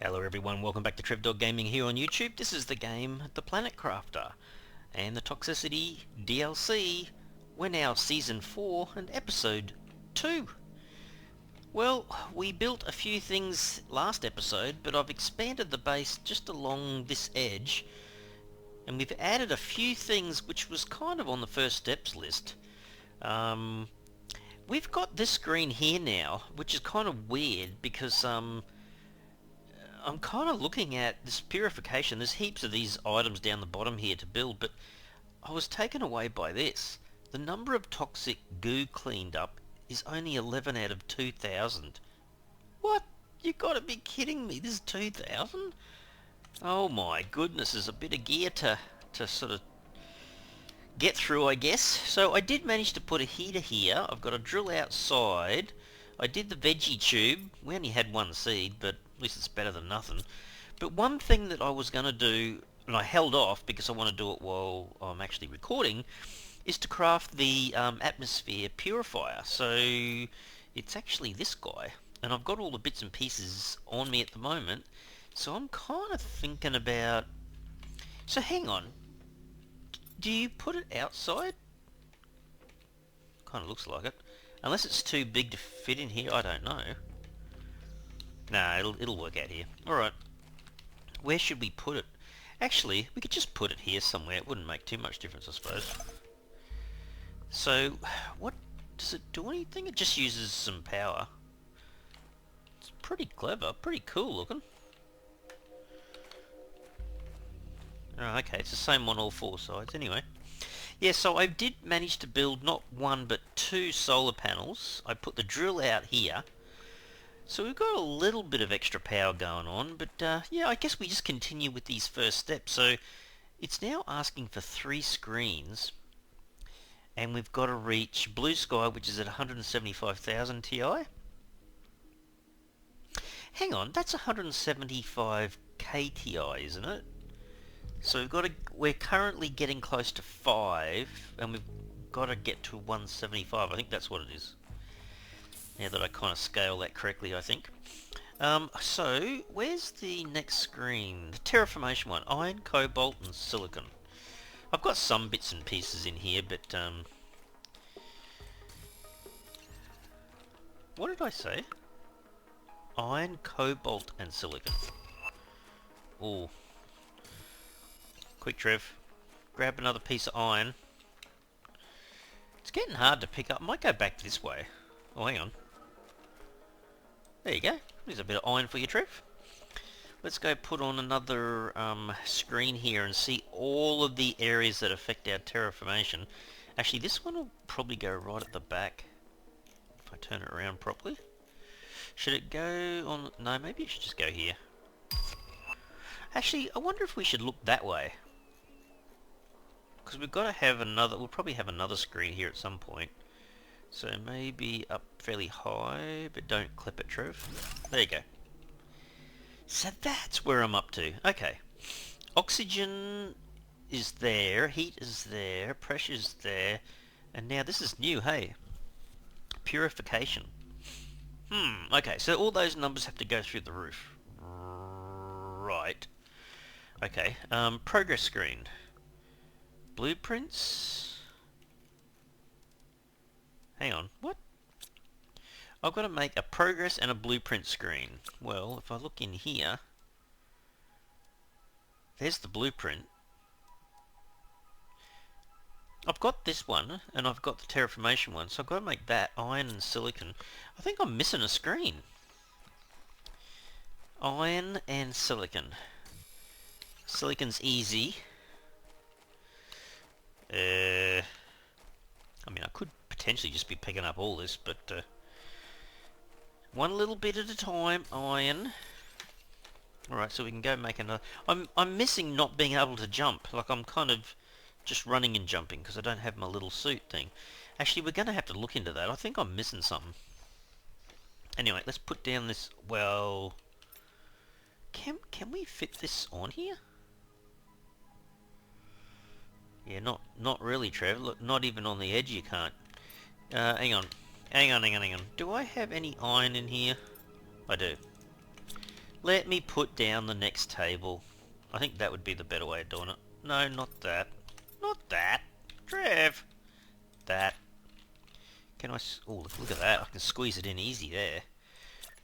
Hello everyone, welcome back to TrevDog Gaming here on YouTube. This is the game The Planet Crafter and the Toxicity DLC. We're now Season 4 and Episode 2. Well, we built a few things last episode, but I've expanded the base just along this edge, and we've added a few things which was kind of on the first steps list. We've got this screen here now, which is kind of weird because I'm kind of looking at this purification. There's heaps of these items down the bottom here to build, but I was taken away by this. The number of toxic goo cleaned up is only 11 out of 2,000. What? You gotta be kidding me. This is 2,000? Oh my goodness, there's a bit of gear to sort of get through, I guess. So I did manage to put a heater here. I've got a drill outside. I did the veggie tube. We only had one seed, but at least it's better than nothing. But one thing that I was going to do, and I held off because I want to do it while I'm actually recording, is to craft the atmosphere purifier. So it's actually this guy, and I've got all the bits and pieces on me at the moment. So I'm kind of thinking about... So hang on. Do you put it outside? Kind of looks like it. Unless it's too big to fit in here, I don't know. Nah, it'll work out here. Alright. Where should we put it? Actually, we could just put it here somewhere. It wouldn't make too much difference, I suppose. So, what... Does it do anything? It just uses some power. It's pretty clever. Pretty cool looking. Oh, okay, it's the same on all four sides. Anyway. Yeah, so I did manage to build not one but two solar panels. I put the drill out here. So we've got a little bit of extra power going on, but yeah, I guess we just continue with these first steps. So it's now asking for 3 screens, and we've got to reach blue sky, which is at 175,000 Ti. Hang on, that's 175 KTI, isn't it? So we're currently getting close to 5, and we've got to get to 175. I think that's what it is. Now that I kind of scale that correctly, I think. So, where's the next screen? The terraformation one. Iron, cobalt, and silicon. I've got some bits and pieces in here, but... what did I say? Iron, cobalt, and silicon. Oh. Quick, Trev. Grab another piece of iron. It's getting hard to pick up. I might go back this way. Oh, hang on. There you go. There's a bit of iron for you, Trev. Let's go put on another screen here and see all of the areas that affect our terraformation. Actually, this one will probably go right at the back if I turn it around properly. Should it go on... No, maybe it should just go here. Actually, I wonder if we should look that way. Because we've got to have another... We'll probably have another screen here at some point. So maybe up fairly high, but don't clip it, Trev. There you go. So that's where I'm up to. Okay. Oxygen is there, heat is there, pressure's there, and now this is new, hey. Purification. Okay, so all those numbers have to go through the roof. Right. Okay, progress screen. Blueprints. Hang on, what? I've got to make a progress and a blueprint screen. Well, if I look in here, there's the blueprint. I've got this one, and I've got the terraformation one, so I've got to make that iron and silicon. I think I'm missing a screen. Iron and silicon. Silicon's easy. I mean, I could potentially just be picking up all this, but one little bit at a time. Iron. Alright, so we can go make another... I'm missing not being able to jump. Like, I'm kind of just running and jumping because I don't have my little suit thing. Actually, we're going to have to look into that. I think I'm missing something. Anyway, let's put down this... Well... Can we fit this on here? Yeah, not really, Trev. Look, not even on the edge you can't. Hang on. Do I have any iron in here? I do. Let me put down the next table. I think that would be the better way of doing it. No, not that. Not that. Trev! That. Can I... Oh, look at that. I can squeeze it in easy there.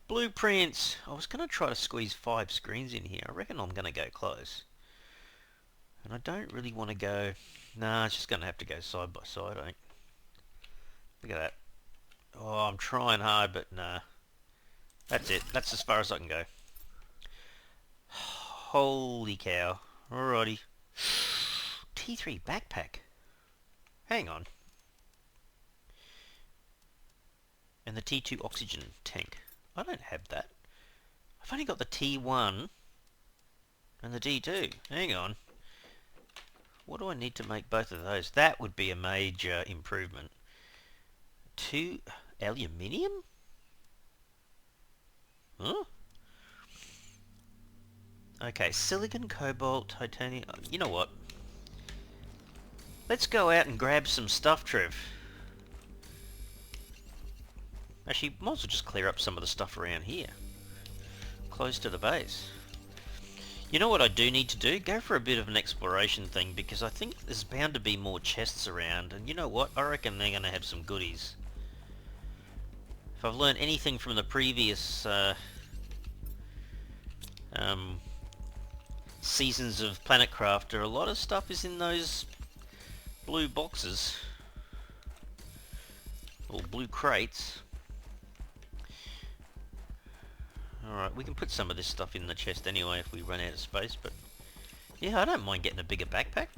Blueprints! I was going to try to squeeze 5 screens in here. I reckon I'm going to go close. And I don't really want to go... Nah, it's just going to have to go side by side, I think. Look at that. Oh, I'm trying hard, but nah. That's it. That's as far as I can go. Holy cow. Alrighty. T3 backpack. Hang on. And the T2 oxygen tank. I don't have that. I've only got the T1 and the T2. Hang on. What do I need to make both of those? That would be a major improvement. 2 aluminium? Huh? Okay, silicon, cobalt, titanium... You know what? Let's go out and grab some stuff, Trev. Actually, might as well just clear up some of the stuff around here. Close to the base. You know what I do need to do? Go for a bit of an exploration thing, because I think there's bound to be more chests around, and you know what? I reckon they're going to have some goodies. If I've learned anything from the previous seasons of Planet Crafter, a lot of stuff is in those blue boxes. Or blue crates. Alright, we can put some of this stuff in the chest anyway if we run out of space, but yeah, I don't mind getting a bigger backpack.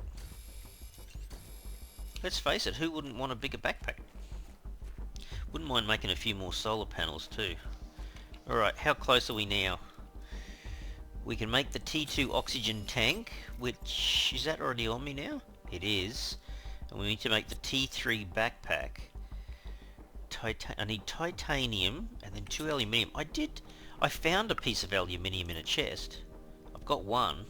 Let's face it, who wouldn't want a bigger backpack? Wouldn't mind making a few more solar panels too. Alright, how close are we now? We can make the T2 oxygen tank, which... is that already on me now? It is. And we need to make the T3 backpack. I need titanium and then 2 aluminium. I found a piece of aluminium in a chest. I've got one.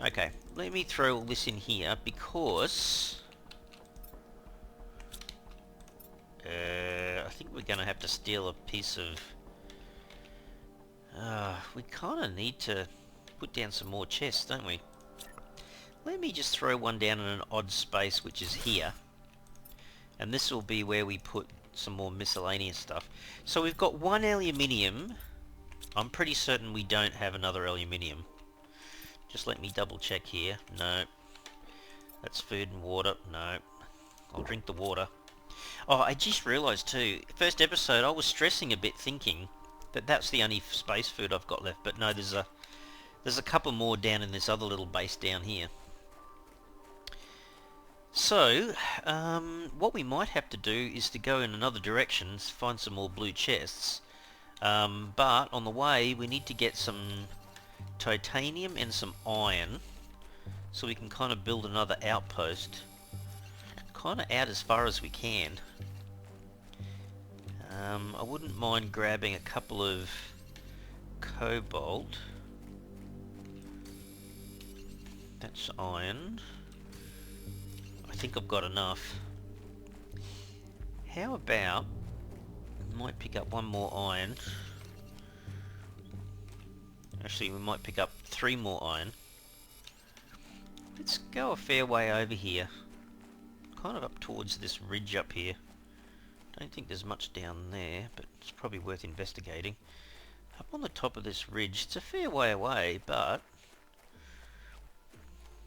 Okay, let me throw all this in here because... I think we're going to have to steal a piece of... we kind of need to put down some more chests, don't we? Let me just throw one down in an odd space, which is here. And this will be where we put some more miscellaneous stuff. So we've got 1 aluminium. I'm pretty certain we don't have another aluminium. Just let me double check here. No. That's food and water. No. I'll drink the water. Oh, I just realised too, first episode I was stressing a bit thinking that that's the only space food I've got left. But no, there's a couple more down in this other little base down here. So, what we might have to do is to go in another direction, find some more blue chests. But on the way, we need to get some titanium and some iron, so we can kind of build another outpost, kind of out as far as we can. I wouldn't mind grabbing a couple of cobalt. That's iron. I think I've got enough. How about we might pick up one more iron. Actually, we might pick up 3 more iron. Let's go a fair way over here. Kind of up towards this ridge up here. Don't think there's much down there, but it's probably worth investigating. Up on the top of this ridge, it's a fair way away, but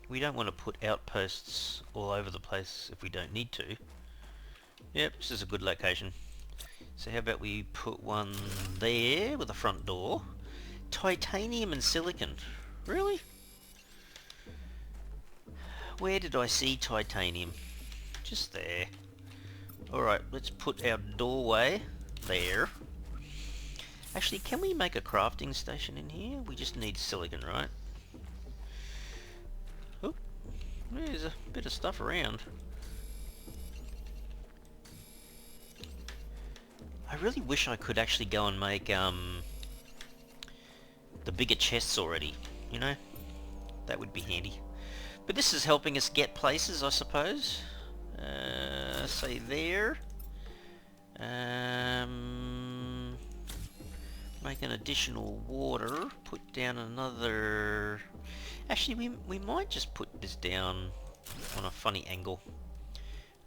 we don't want to put outposts all over the place if we don't need to. Yep, this is a good location. So how about we put one there with a front door. Titanium and silicon. Really? Where did I see titanium? Just there. Alright, let's put our doorway there. Actually, can we make a crafting station in here? We just need silicon, right? Oh, there's a bit of stuff around. I really wish I could actually go and make the bigger chests already, you know? That would be handy. But this is helping us get places, I suppose. Say there. Make an additional water. Put down another... Actually, we might just put this down on a funny angle.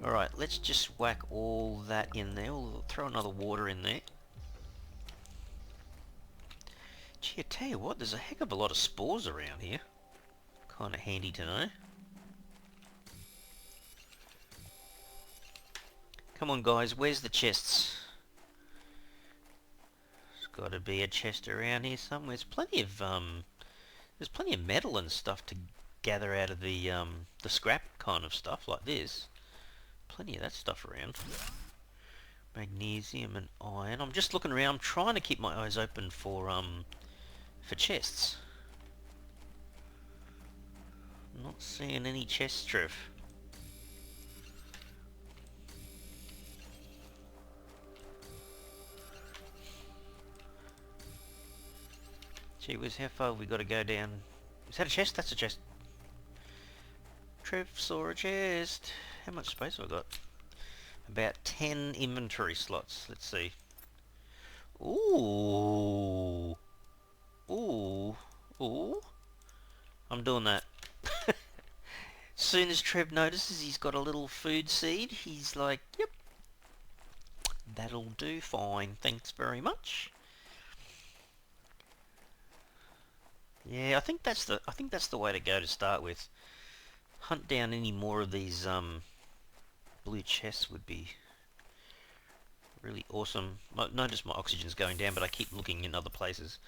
Alright, let's just whack all that in there. We'll throw another water in there. Gee, I tell you what, there's a heck of a lot of spores around here. Kind of handy to know. Come on guys, where's the chests? There's got to be a chest around here somewhere. There's plenty of metal and stuff to gather out of the scrap kind of stuff like this. Plenty of that stuff around. Magnesium and iron. I'm just looking around, trying to keep my eyes open for chests. Not seeing any chests, Trev. Gee whiz, how far have we got to go down? Is that a chest? That's a chest. Trev saw a chest. How much space have I got? About 10 inventory slots. Let's see. Ooh. Ooh. Ooh. I'm doing that. Soon as Trev notices he's got a little food seed, he's like, yep. That'll do fine. Thanks very much. Yeah, I think that's the way to go to start with. Hunt down any more of these blue chests would be really awesome. Notice my oxygen's going down, but I keep looking in other places.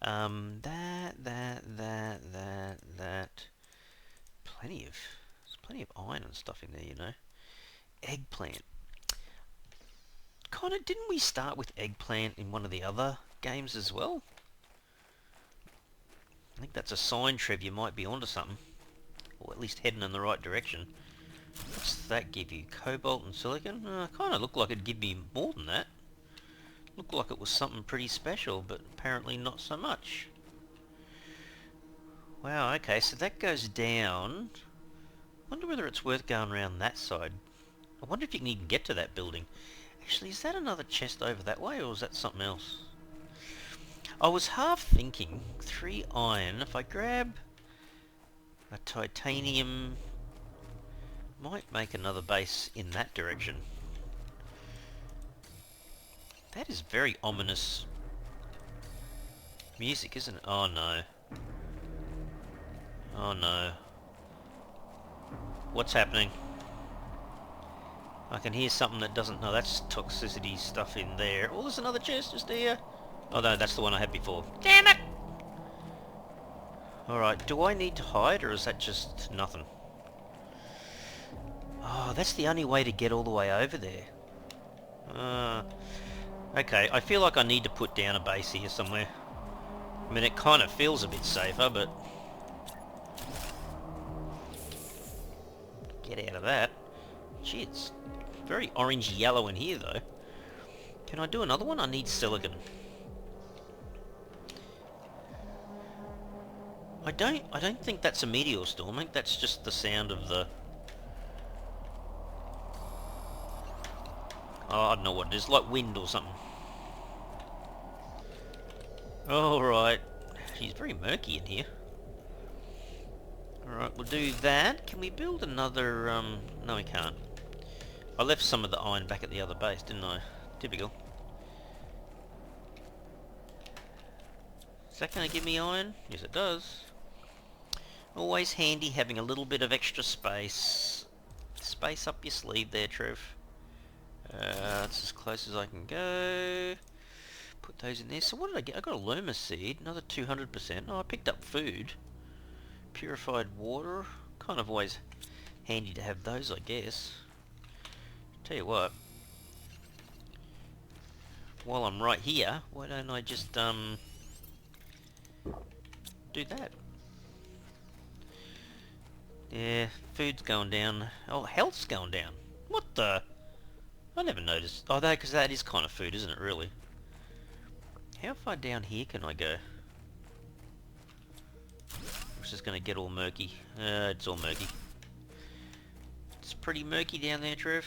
That. There's plenty of iron and stuff in there, you know. Eggplant. Kinda, didn't we start with eggplant in one of the other games as well? I think that's a sign, Trev, you might be onto something. Or at least heading in the right direction. What's that give you? Cobalt and silicon? Kind of looked like it'd give me more than that. Looked like it was something pretty special, but apparently not so much. Wow, okay, so that goes down. Wonder whether it's worth going around that side. I wonder if you can even get to that building. Actually, is that another chest over that way, or is that something else? I was half thinking 3 iron. If I grab a titanium, might make another base in that direction. That is very ominous music, isn't it? Oh no. Oh no. What's happening? I can hear something that doesn't... No, that's toxicity stuff in there. Oh, there's another chest just here. Oh no, that's the one I had before. Damn it! Alright, do I need to hide, or is that just nothing? Oh, that's the only way to get all the way over there. Okay, I feel like I need to put down a base here somewhere. I mean, it kind of feels a bit safer, but... Get out of that. Gee, it's very orangey yellow in here, though. Can I do another one? I need silicon. I don't think that's a meteor storm. I think that's just the sound of the... Oh, I don't know what it is. Like wind or something. Alright. She's very murky in here. Alright, we'll do that. Can we build another... No, we can't. I left some of the iron back at the other base, didn't I? Typical. Is that going to give me iron? Yes, it does. Always handy having a little bit of extra space. Space up your sleeve there, Trev. That's as close as I can go. Put those in there. So what did I get? I got a Luma seed, another 200%. Oh, I picked up food. Purified water. Kind of always handy to have those, I guess. Tell you what. While I'm right here, why don't I just do that? Yeah, food's going down. Oh, health's going down. What the? I never noticed. Oh, because that is kind of food, isn't it, really? How far down here can I go? It's just going to get all murky. It's all murky. It's pretty murky down there, Trev.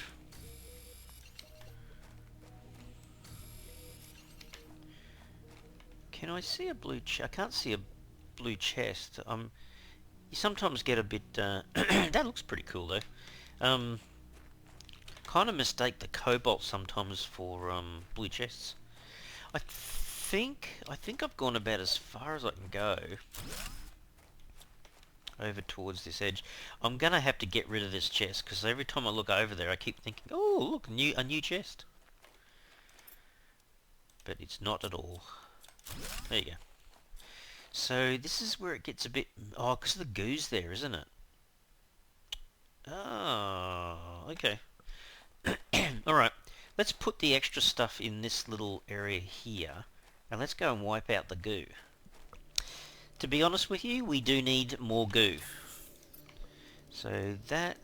Can I see a blue chest? I can't see a blue chest. You sometimes get a bit... that looks pretty cool, though. Kind of mistake the cobalt sometimes for blue chests. I think I've gone about as far as I can go over towards this edge. I'm gonna have to get rid of this chest because every time I look over there I keep thinking, oh look, a new chest. But it's not at all. There you go. So this is where it gets a bit... Oh, because the goo's there, isn't it? Oh, okay. Alright, let's put the extra stuff in this little area here, and let's go and wipe out the goo. To be honest with you, we do need more goo. So that.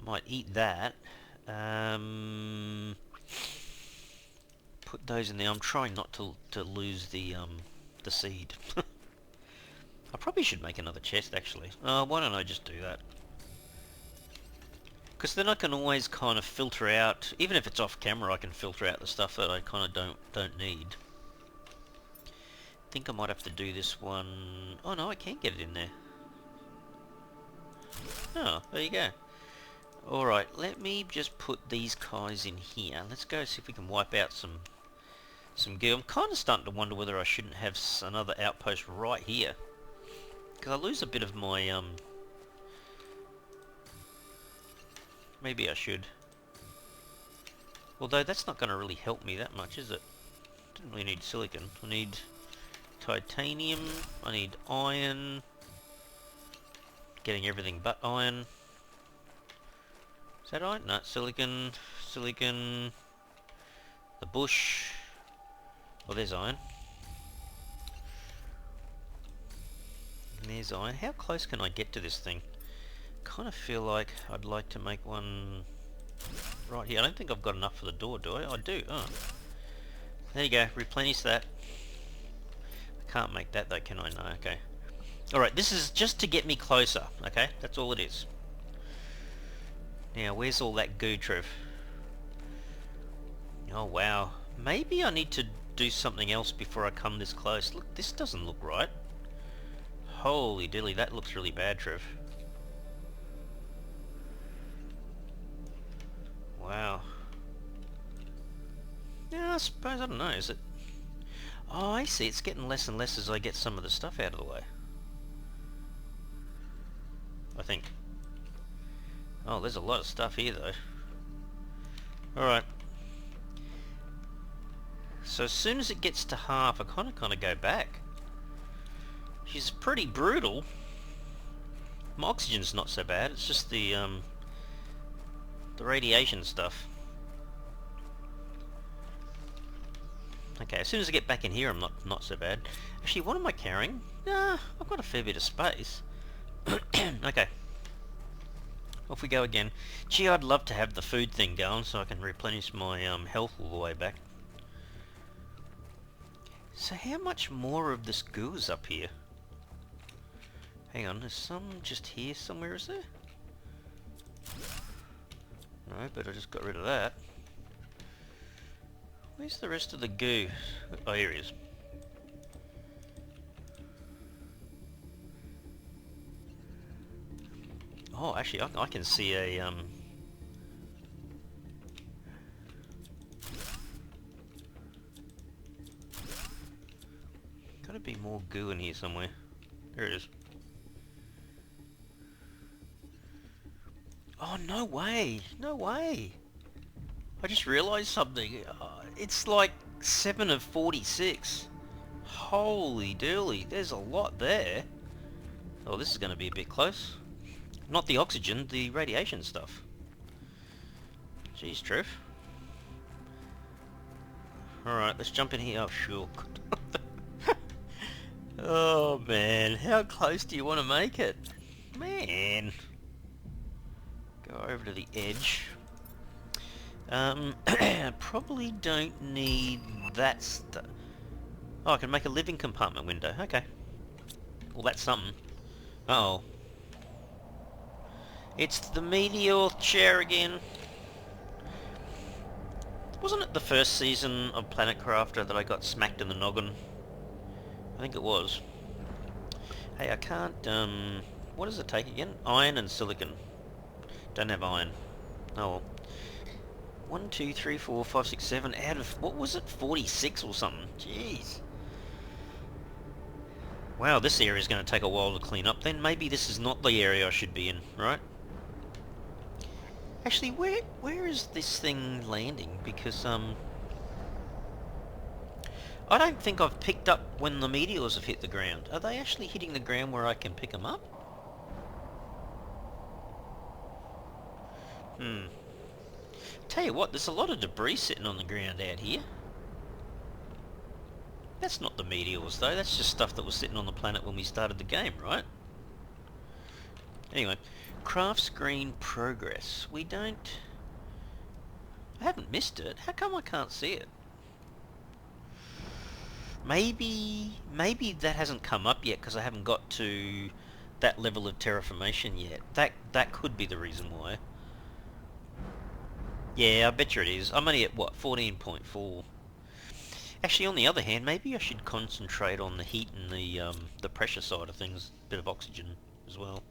Might eat that. Put those in there. I'm trying not to lose the seed. I probably should make another chest, actually. Why don't I just do that? Because then I can always kind of filter out, even if it's off camera, I can filter out the stuff that I kind of don't need. I think I might have to do this one... Oh no, I can get it in there. Oh, there you go. Alright, let me just put these guys in here. Let's go see if we can wipe out some goo. I'm kind of starting to wonder whether I shouldn't have another outpost right here. Because I lose a bit of my... Maybe I should. Although that's not going to really help me that much, is it? Didn't really need silicon. I need titanium. I need iron. Getting everything but iron. Is that iron? No, silicon. Silicon. The bush. Well, there's iron. And there's iron. How close can I get to this thing? Kind of feel like I'd like to make one right here. I don't think I've got enough for the door, do I? I do. Oh. There you go. Replenish that. I can't make that though, can I? No, okay. Alright, this is just to get me closer, okay? That's all it is. Now, where's all that goo, Trev? Oh, wow. Maybe I need to do something else before I come this close. Look, this doesn't look right. Holy dilly, that looks really bad, Trev. Wow. Yeah, I suppose, I don't know, is it? Oh, I see, it's getting less and less as I get some of the stuff out of the way. I think. Oh, there's a lot of stuff here, though. Alright. So as soon as it gets to half, I kind of go back. She's pretty brutal. My oxygen's not so bad, it's just the radiation stuff. Okay, as soon as I get back in here, I'm not so bad. Actually, what am I carrying? Nah, I've got a fair bit of space. Okay. Off we go again. Gee, I'd love to have the food thing going so I can replenish my health all the way back. So how much more of this goo is up here? Hang on, there's some just here somewhere, is there? No, but I just got rid of that. Where's the rest of the goo? Oh, here he is. Oh, actually, I can see a, gotta be more goo in here somewhere. There it is. Oh, no way! No way! I just realised something. It's like 7 of 46. Holy dooly, there's a lot there. Oh, this is going to be a bit close. Not the oxygen, the radiation stuff. Jeez, Trev. Alright, let's jump in here. Oh, sure. Oh, man. How close do you want to make it? Man. Go over to the edge. Probably don't need that stuff. Oh, I can make a living compartment window. Okay. Well, that's something. Uh-oh. It's the meteor chair again. Wasn't it the first season of Planet Crafter that I got smacked in the noggin? I think it was. Hey, I can't, what does it take again? Iron and silicon. Don't have iron. Oh well. 1, 2, 3, 4, 5, 6, 7 out of, what was it? 46 or something. Jeez. Wow, this area is going to take a while to clean up then. Maybe this is not the area I should be in, right? Actually, where is this thing landing? Because, I don't think I've picked up when the meteors have hit the ground. Are they actually hitting the ground where I can pick them up? Hmm. Tell you what, there's a lot of debris sitting on the ground out here. That's not the meteors though, that's just stuff that was sitting on the planet when we started the game, right? Anyway, craft screen progress. We don't... I haven't missed it. How come I can't see it? Maybe that hasn't come up yet because I haven't got to that level of terraformation yet. That could be the reason why. Yeah, I bet you it is. I'm only at, what, 14.4. Actually, on the other hand, maybe I should concentrate on the heat and the pressure side of things. Bit of oxygen as well.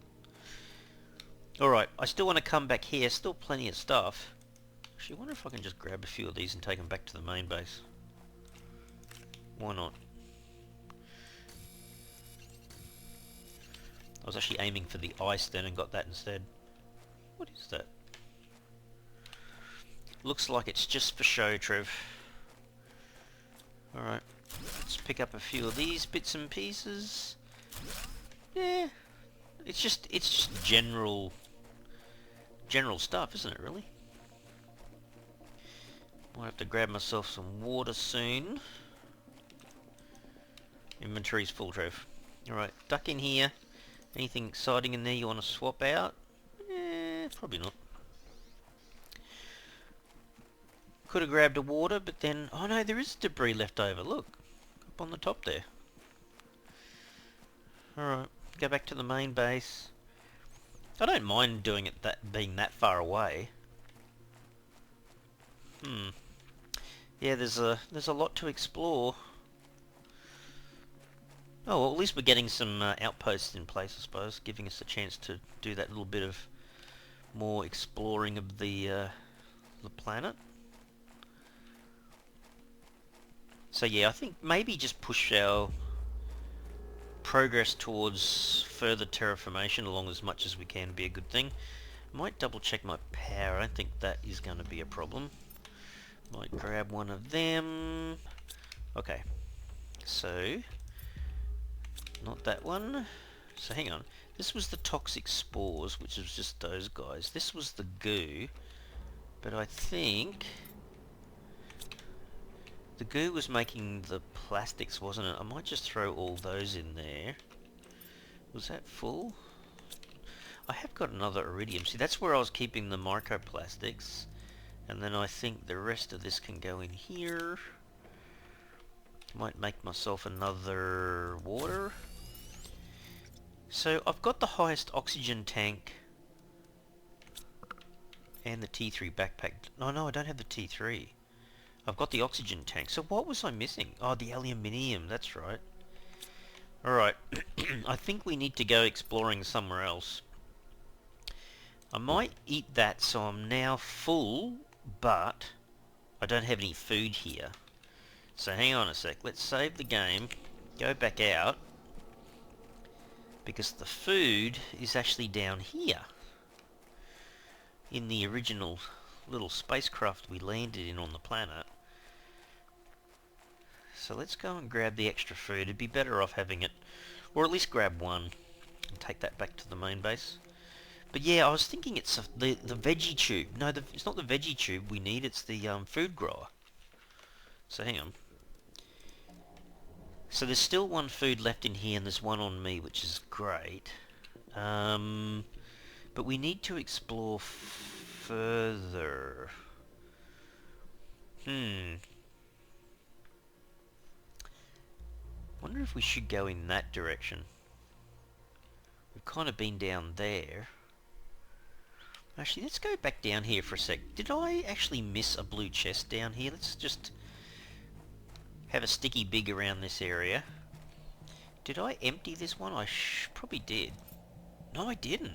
Alright, I still want to come back here. Still plenty of stuff. Actually, I wonder if I can just grab a few of these and take them back to the main base. Why not? I was actually aiming for the ice then and got that instead. What is that? Looks like it's just for show, Trev. Alright, let's pick up a few of these bits and pieces. Yeah, it's just general stuff, isn't it, really? Might have to grab myself some water soon. Inventory's full, Trev. Alright, duck in here. Anything exciting in there you want to swap out? Probably not. Could have grabbed a water, but then... Oh no, there is debris left over. Look, up on the top there. Alright, go back to the main base. I don't mind doing it being that far away. Yeah, there's a lot to explore. Oh, well, at least we're getting some outposts in place, I suppose, giving us a chance to do that little bit of more exploring of the planet. So yeah, I think maybe just push our progress towards further terraformation along as much as we can would be a good thing. Might double check my power. I don't think that is going to be a problem. Might grab one of them. Okay, so not that one. So hang on. This was the toxic spores, which was just those guys. This was the goo, but I think the goo was making the plastics, wasn't it? I might just throw all those in there. Was that full? I have got another iridium. See, that's where I was keeping the microplastics. And then I think the rest of this can go in here. Might make myself another water. So I've got the highest oxygen tank and the T3 backpack. No, I don't have the T3. I've got the oxygen tank. So what was I missing? Oh, the aluminium. That's right. Alright. I think we need to go exploring somewhere else. I might eat that so I'm now full, but I don't have any food here. So hang on a sec. Let's save the game. Go back out. Because the food is actually down here. In the original little spacecraft we landed in on the planet. So let's go and grab the extra food. It'd be better off having it, or at least grab one and take that back to the main base. But yeah, I was thinking it's the veggie tube. No, it's not the veggie tube we need, it's the food grower. So hang on. So there's still one food left in here and there's one on me, which is great. But we need to explore further. Wonder if we should go in that direction. We've kind of been down there. Actually, let's go back down here for a sec. Did I actually miss a blue chest down here? Let's just have a sticky big around this area. Did I empty this one? I probably did. No, I didn't.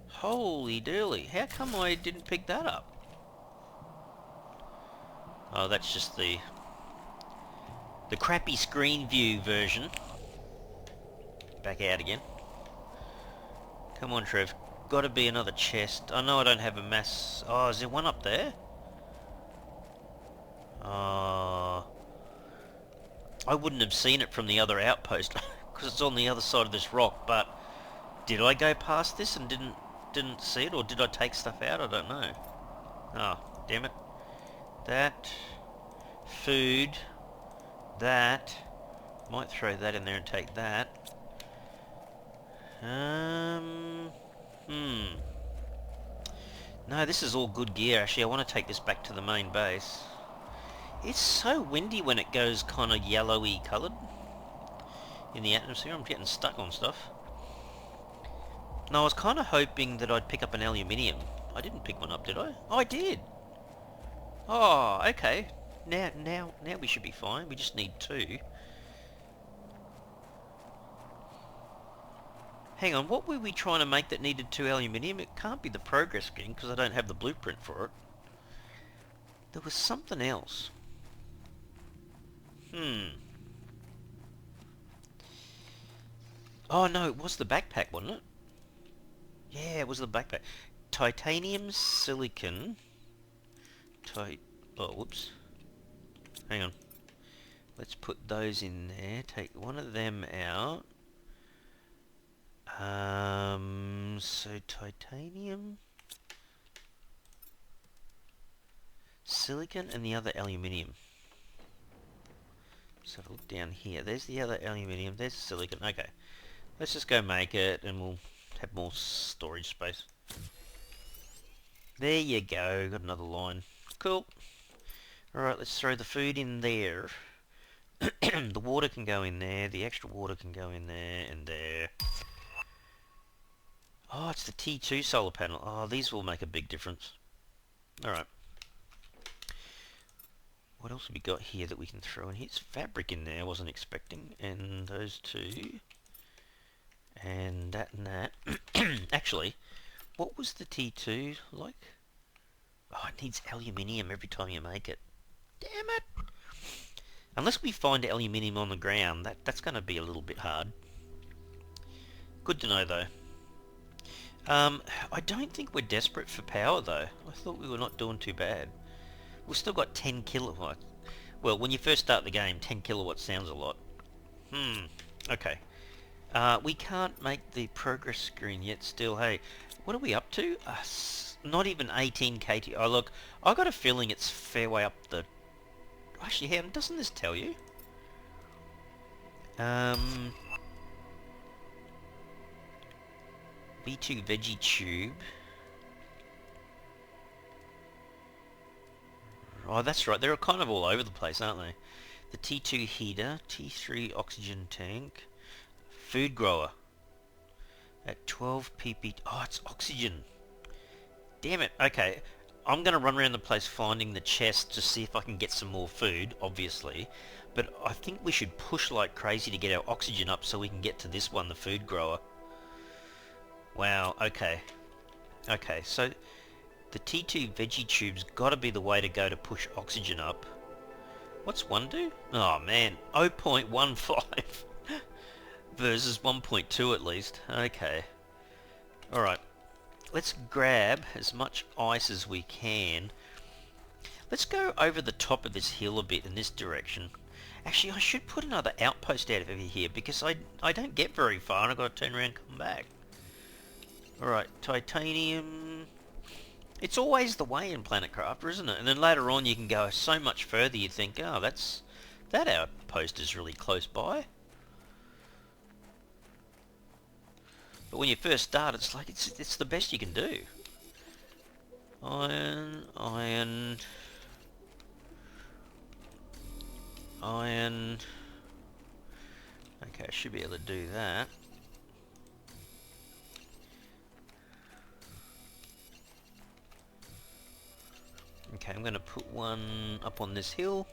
Holy dooly. How come I didn't pick that up? Oh, that's just the crappy screen view version. Back out again. Come on, Trev. Gotta be another chest. I know I don't have a mass... Oh, is there one up there? Oh... I wouldn't have seen it from the other outpost because it's on the other side of this rock, but did I go past this and didn't see it, or did I take stuff out? I don't know. Oh, damn it. That. Food. That. Might throw that in there and take that. No, this is all good gear. Actually, I want to take this back to the main base. It's so windy when it goes kind of yellowy coloured in the atmosphere. I'm getting stuck on stuff. No, I was kind of hoping that I'd pick up an aluminium. I didn't pick one up, did I? Oh, I did. Oh, okay. Now we should be fine. We just need 2. Hang on, what were we trying to make that needed 2 aluminium? It can't be the progress screen because I don't have the blueprint for it. There was something else. Oh no, it was the backpack, wasn't it? Yeah, it was the backpack. Titanium, silicon... Oh, whoops. Hang on. Let's put those in there. Take one of them out. So titanium, silicon, and the other aluminium. So look down here. There's the other aluminium. There's silicon. Okay. Let's just go make it, and we'll have more storage space. There you go. Got another line. Cool. Alright, let's throw the food in there. The water can go in there. The extra water can go in there and there. Oh, it's the T2 solar panel. Oh, these will make a big difference. Alright. What else have we got here that we can throw in here? It's fabric in there, I wasn't expecting. And those 2. And that and that. Actually, what was the T2 like? Oh, it needs aluminium every time you make it. Damn it! Unless we find aluminium on the ground, that's going to be a little bit hard. Good to know, though. I don't think we're desperate for power, though. I thought we were not doing too bad. We've still got 10 kilowatts. Well, when you first start the game, 10 kilowatts sounds a lot. Okay. We can't make the progress screen yet still. Hey, what are we up to? Not even 18 KT. Oh, look, I got a feeling it's fair way up the... Actually, how doesn't this tell you? B2 veggie tube. Oh, that's right. They're kind of all over the place, aren't they? The T2 heater, T3 oxygen tank, food grower at 12 pp. Oh, it's oxygen. Damn it. Okay, I'm going to run around the place finding the chest to see if I can get some more food, obviously. But I think we should push like crazy to get our oxygen up so we can get to this one, the food grower. Wow, okay. Okay, so the T2 veggie tube's got to be the way to go to push oxygen up. What's one do? Oh man, 0.15 versus 1.2 at least. Okay. Alright. Let's grab as much ice as we can. Let's go over the top of this hill a bit in this direction. Actually, I should put another outpost out over here because I don't get very far and I've got to turn around and come back. Alright, titanium. It's always the way in Planet Crafter, isn't it? And then later on you can go so much further you think, oh, that outpost is really close by. But when you first start, it's like it's the best you can do. Iron, iron, iron. Okay, I should be able to do that. Okay, I'm going to put one up on this hill.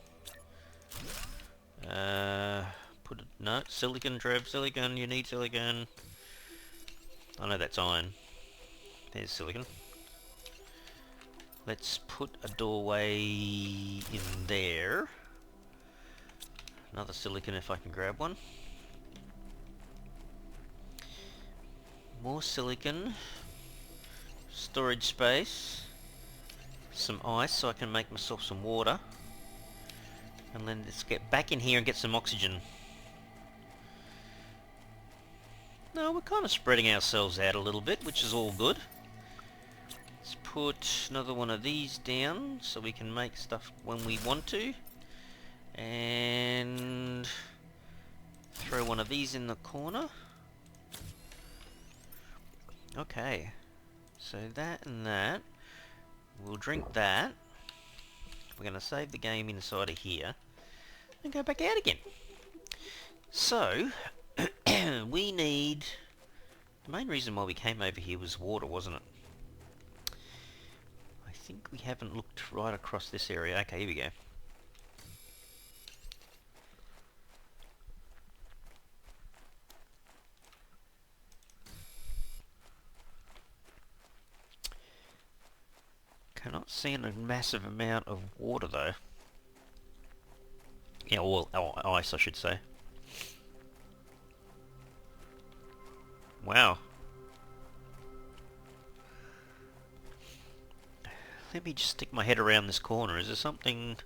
No, silicon, Trev, silicon, you need silicon. I know that's iron. There's silicon. Let's put a doorway in there. Another silicon if I can grab one. More silicon. Storage space. Some ice so I can make myself some water. And then let's get back in here and get some oxygen. No, we're kind of spreading ourselves out a little bit, which is all good. Let's put another one of these down so we can make stuff when we want to. And throw one of these in the corner. Okay. So that and that. We'll drink that. We're going to save the game inside of here. And go back out again. So, we need... The main reason why we came over here was water, wasn't it? I think we haven't looked right across this area. Okay, here we go. Cannot see a massive amount of water though. Yeah, or ice I should say. Wow. Let me just stick my head around this corner. Is there something...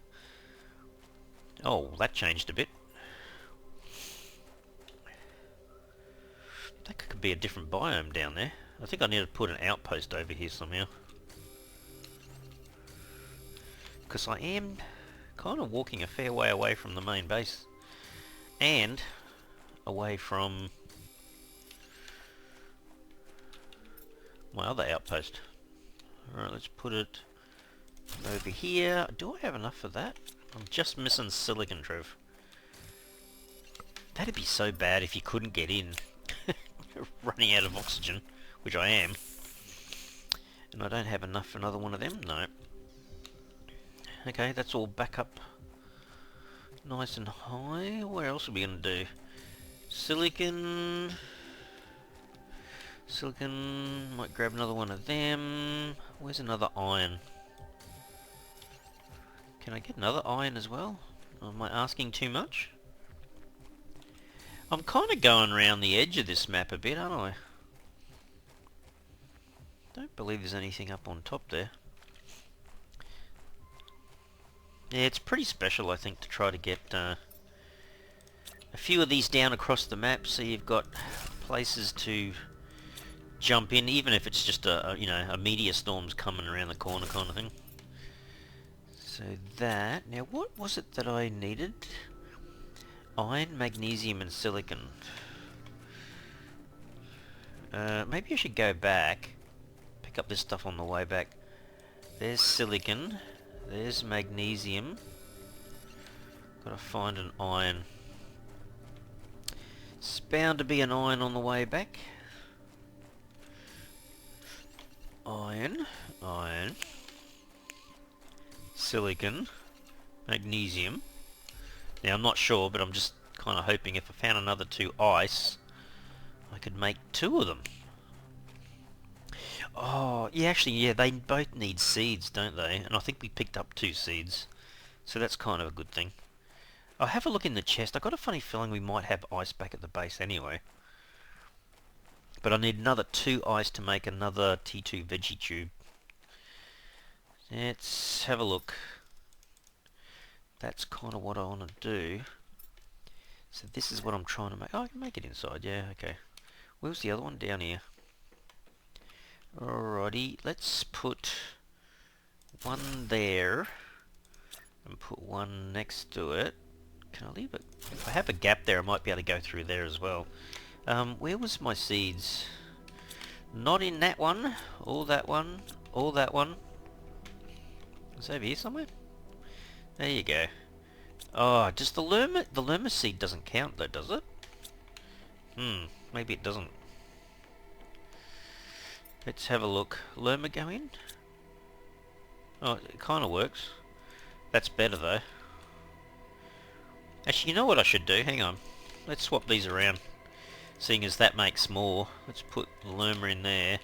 Oh, that changed a bit. That could be a different biome down there. I think I need to put an outpost over here somehow. Because I am kind of walking a fair way away from the main base. And away from my other outpost. Alright, let's put it over here. Do I have enough for that? I'm just missing silicon, Trev. That'd be so bad if you couldn't get in. Running out of oxygen, which I am. And I don't have enough for another one of them? No. Okay, that's all back up nice and high. Where else are we going to do? Silicon. Silicon. Might grab another one of them. Where's another iron? Can I get another iron as well? Am I asking too much? I'm kind of going around the edge of this map a bit, aren't I? Don't believe there's anything up on top there. Yeah, it's pretty special, I think, to try to get a few of these down across the map, so you've got places to jump in, even if it's just a meteor storm's coming around the corner kind of thing. So that... Now, what was it that I needed? Iron, magnesium, and silicon. Maybe I should go back. Pick up this stuff on the way back. There's silicon. There's magnesium. Gotta find an iron. It's bound to be an iron on the way back. Iron. Iron. Silicon. Magnesium. Now I'm not sure, but I'm just kind of hoping if I found another 2 ice, I could make 2 of them. Oh, yeah, actually, yeah, they both need seeds, don't they? And I think we picked up 2 seeds, so that's kind of a good thing. I'll have a look in the chest. I got a funny feeling we might have ice back at the base anyway. But I need another 2 ice to make another T2 veggie tube. Let's have a look. That's kind of what I want to do. So this is what I'm trying to make. Oh, I can make it inside. Yeah, okay. Where's the other one? Down here. Alrighty, let's put one there and put one next to it. Can I leave it? If I have a gap there, I might be able to go through there as well. Where was my seeds? Not in that one, or that one, or that one. It's over here somewhere. There you go. Oh, just the lerma seed doesn't count though, does it? Maybe it doesn't. Let's have a look. Lerma go in? Oh, it kind of works. That's better though. Actually, you know what I should do? Hang on. Let's swap these around. Seeing as that makes more, let's put the Lerma in there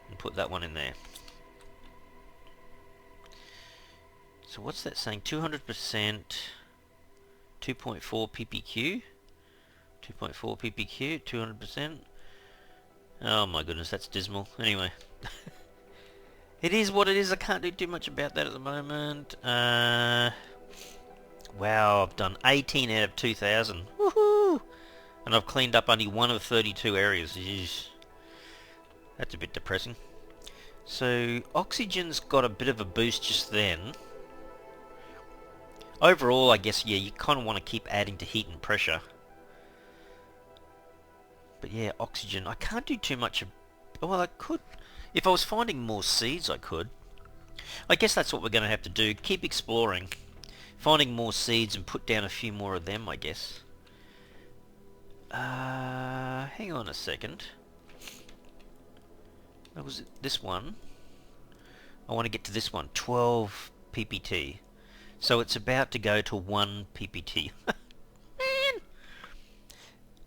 and put that one in there. So what's that saying? 200%, 2.4 ppq, 2.4 ppq, 200%. Oh my goodness, that's dismal. Anyway, it is what it is. I can't do too much about that at the moment. Wow, I've done 18 out of 2,000. Woohoo! And I've cleaned up only one of 32 areas. Jeez. That's a bit depressing. So, oxygen's got a bit of a boost just then. Overall, I guess, yeah, you kind of want to keep adding to heat and pressure. But yeah, oxygen. I can't do too much. Well, I could. If I was finding more seeds, I could. I guess that's what we're going to have to do. Keep exploring. Finding more seeds and put down a few more of them, I guess. Hang on a second. That was this one. I want to get to this one. 12 ppt. So it's about to go to 1 ppt. Man!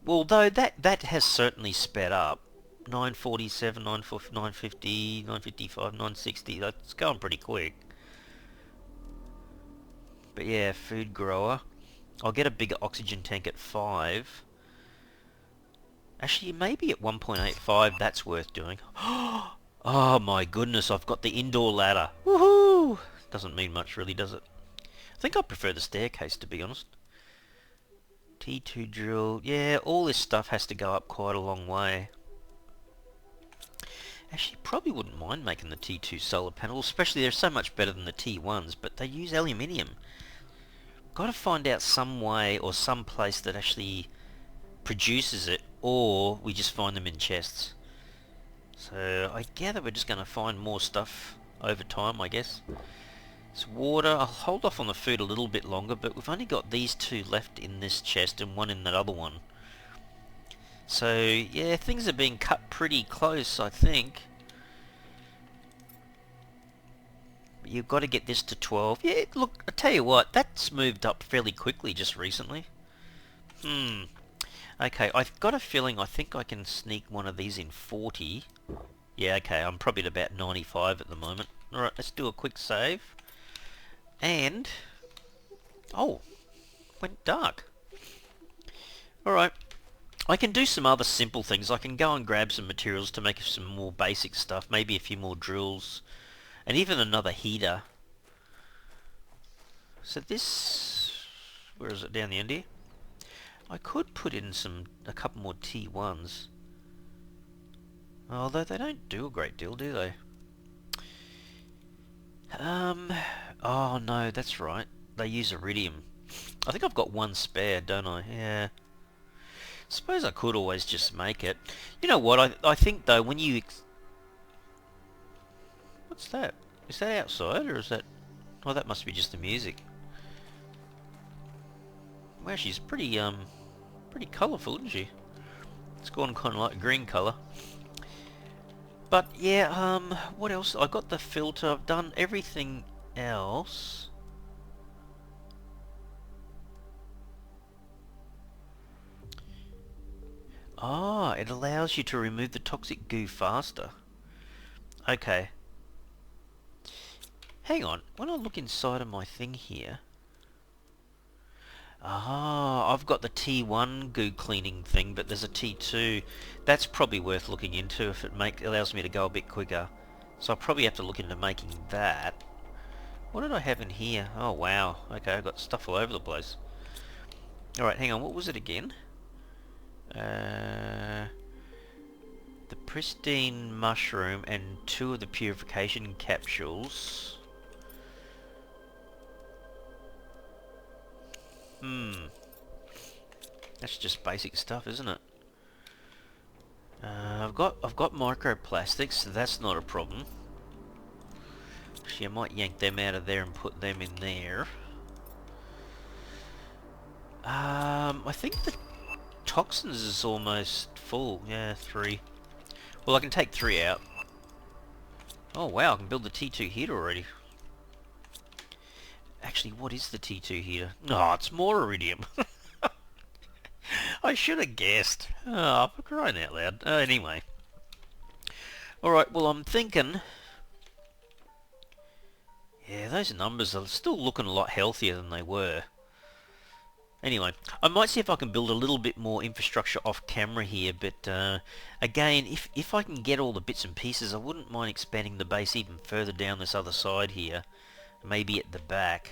Well, though that has certainly sped up. 947, 950, 955, 960. That's going pretty quick. But yeah, food grower. I'll get a bigger oxygen tank at 5. Actually, maybe at 1.85 that's worth doing. Oh my goodness, I've got the indoor ladder. Woohoo! Doesn't mean much really, does it? I think I prefer the staircase, to be honest. T2 drill. Yeah, all this stuff has to go up quite a long way. Actually, probably wouldn't mind making the T2 solar panels, especially they're so much better than the T1s, but they use aluminium. Got to find out some way or some place that actually produces it, or we just find them in chests. So I gather we're just going to find more stuff over time, I guess. It's water. I'll hold off on the food a little bit longer, but we've only got these 2 left in this chest and one in that other one. So yeah, things are being cut pretty close, I think. But you've got to get this to 12. Yeah, look, I tell you what, that's moved up fairly quickly just recently. Okay, I've got a feeling I think I can sneak one of these in 40. Yeah, okay, I'm probably at about 95 at the moment. Alright, let's do a quick save. And... oh, went dark. Alright, I can do some other simple things. I can go and grab some materials to make some more basic stuff. Maybe a few more drills. And even another heater. So this... where is it? Down the end here? I could put in a couple more T1s. Although they don't do a great deal, do they? Oh no, that's right. They use iridium. I think I've got one spare, don't I? Yeah. Suppose I could always just make it. You know what? I think though when you... what's that? Is that outside or is that... oh, that must be just the music. Well, she's pretty colourful, isn't she? It's gone kind of like a green colour. But yeah, what else? I got the filter. I've done everything else. Ah, it allows you to remove the toxic goo faster. Okay. Hang on. When I look inside of my thing here... ah, I've got the T1 goo cleaning thing, but there's a T2. That's probably worth looking into if it allows me to go a bit quicker. So I'll probably have to look into making that. What did I have in here? Oh wow, okay, I've got stuff all over the place. Alright, hang on, what was it again? The pristine mushroom and 2 of the purification capsules. That's just basic stuff, isn't it? I've got microplastics, so that's not a problem. Actually, I might yank them out of there and put them in there. I think the toxins is almost full. Yeah, 3. Well, I can take 3 out. Oh wow, I can build the T2 heater already. Actually, what is the T2 here? Oh, it's more iridium. I should have guessed. Oh, for crying out loud. Anyway. Alright, well, I'm thinking... Yeah, those numbers are still looking a lot healthier than they were. Anyway, I might see if I can build a little bit more infrastructure off camera here, but again, if I can get all the bits and pieces, I wouldn't mind expanding the base even further down this other side here, maybe at the back.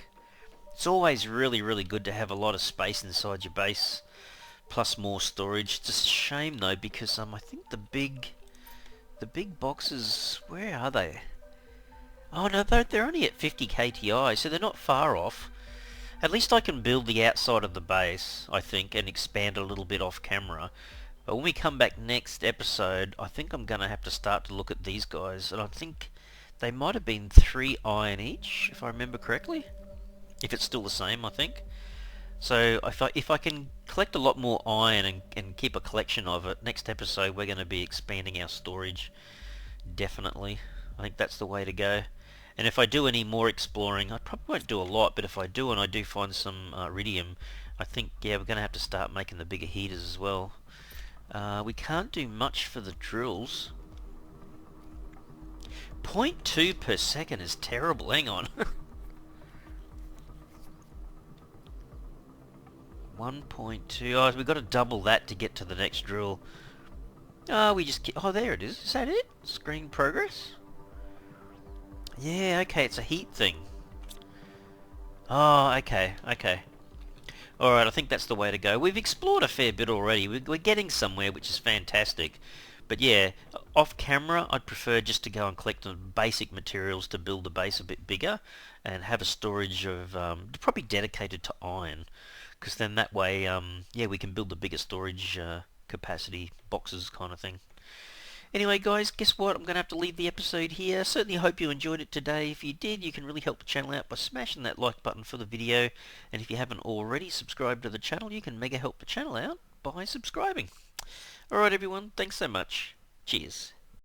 It's always really, really good to have a lot of space inside your base, plus more storage. It's a shame though, because I think the big boxes, where are they? Oh no, they're only at 50 kti, so they're not far off. At least I can build the outside of the base, I think, and expand a little bit off camera. But when we come back next episode, I think I'm going to have to start to look at these guys. And I think they might have been 3 iron each, if I remember correctly. If it's still the same, I think. So if I can collect a lot more iron and keep a collection of it, next episode we're going to be expanding our storage. Definitely. I think that's the way to go. And if I do any more exploring, I probably won't do a lot, but if I do and I do find some iridium, I think, yeah, we're going to have to start making the bigger heaters as well. We can't do much for the drills. 0.2 per second is terrible, hang on. 1.2, oh, we've got to double that to get to the next drill. We just, oh, there it is that it? Screen progress? Yeah, okay, it's a heat thing. Oh, okay. Alright, I think that's the way to go. We've explored a fair bit already. We're getting somewhere, which is fantastic. But yeah, off camera, I'd prefer just to go and collect the basic materials to build the base a bit bigger and have a storage of, probably dedicated to iron. Because then that way, yeah, we can build the bigger storage capacity boxes kind of thing. Anyway guys, guess what? I'm going to have to leave the episode here. Certainly hope you enjoyed it today. If you did, you can really help the channel out by smashing that like button for the video. And if you haven't already subscribed to the channel, you can mega help the channel out by subscribing. Alright everyone, thanks so much. Cheers.